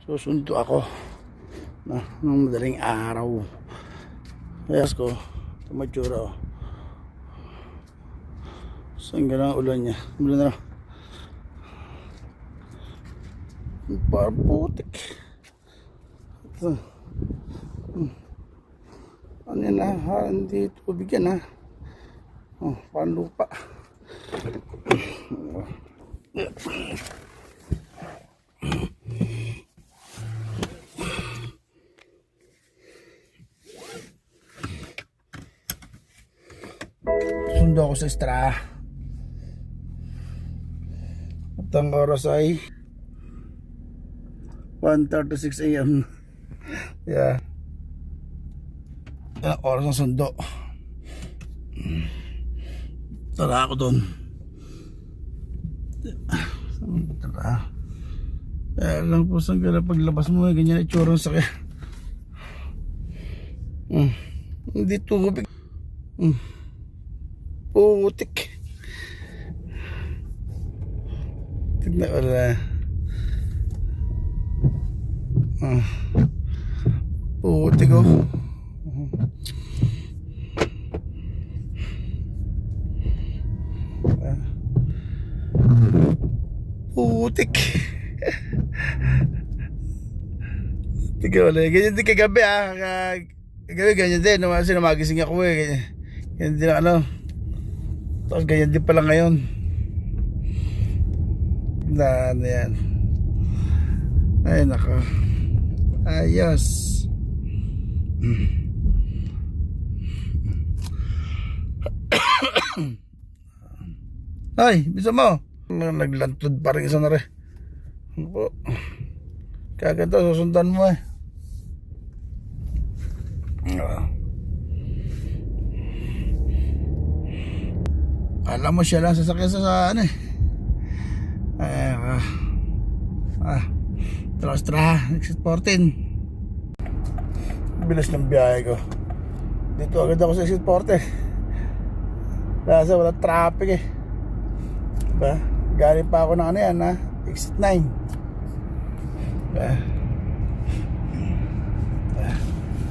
susundo ako ng madaling araw. Ayos ko tumatsura. Saan ka na ulan niya? Ulan na. Parang putik. Ito. Ano yan na? Hindi tubig yan ha. Oh, parang lupa. Sundo ako sa Extra. At ang oras ay 1:36 AM. Yeah. Yan ang oras ng sundo. Tara ako doon. Tara. Kaya lang po saan ka na paglabas mo, ganyan itsura ng sakya. Hindi tubig. Putik. Tignan ko na. Putik oh. Putik. Tignan ko na. Ganyan din kagabi kagabi ganyan din. Kasi namagising ako ganyan. Ganyan din ano. Tapos ganyan din pala ngayon. Ano yan. Ay naka. Ayos. Ay, bisa mo. Naglantod pa rin isa na rin. Kaganda susundan mo Alam mo siya lang sasakyan sa ano Trastra exit 14. Bilis ng biyahe ko. Dito agad ako sa exit 14 kasi wala traffic diba? Galing pa ako ng ano yan exit 9 diba?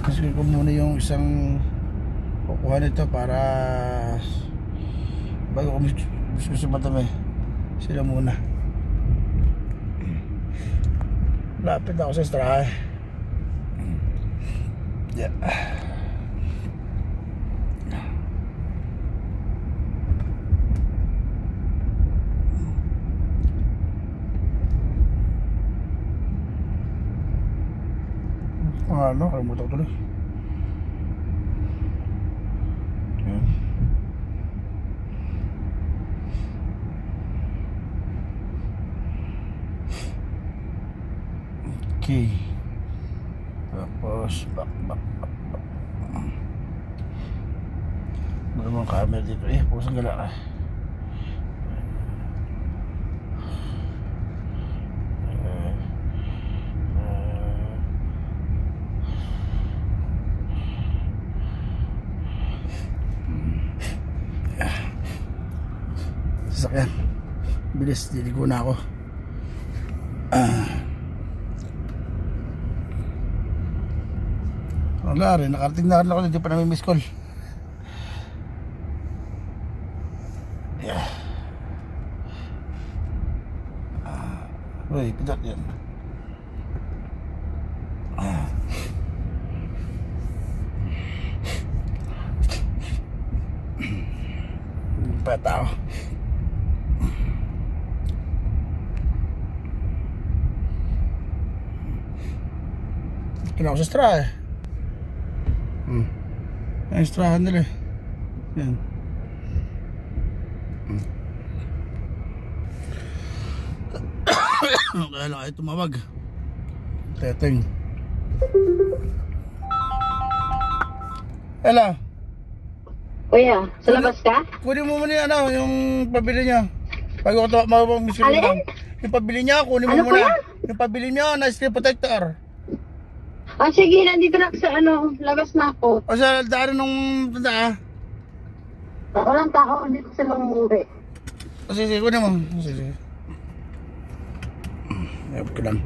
Kasi ko muna yung isang kukuha nito para bago ko gusto matami sila muna. Lapit ako sa Extra. Yeah. Ano, kalimutan ko tuloy. Okay. Tapos back. Ano mga camera dito? Pusang gala ka. Sasakyan. Bilis, diligo na ako. Wala rin, nakarating na rin ako, hindi pa namin miss call. Yeah. Uy, pidot yan. Peta ako. Kina ako sa Extra Extrahan nila yan. Kaya lang ay tumawag Teteng. Hello Kuya, sa labas ka? kunin mo muna yung pabili niya bago ko mabang-miss ko lang. Yung pabili niya kunin mo muna. Yung pabili niya na screen protector. Sige, nandito na sa labas na ako. O sa daan nung tanda Walang tao, hindi ko sila umuwi. Sige, kunin mo. Sige. Ayop ko lang.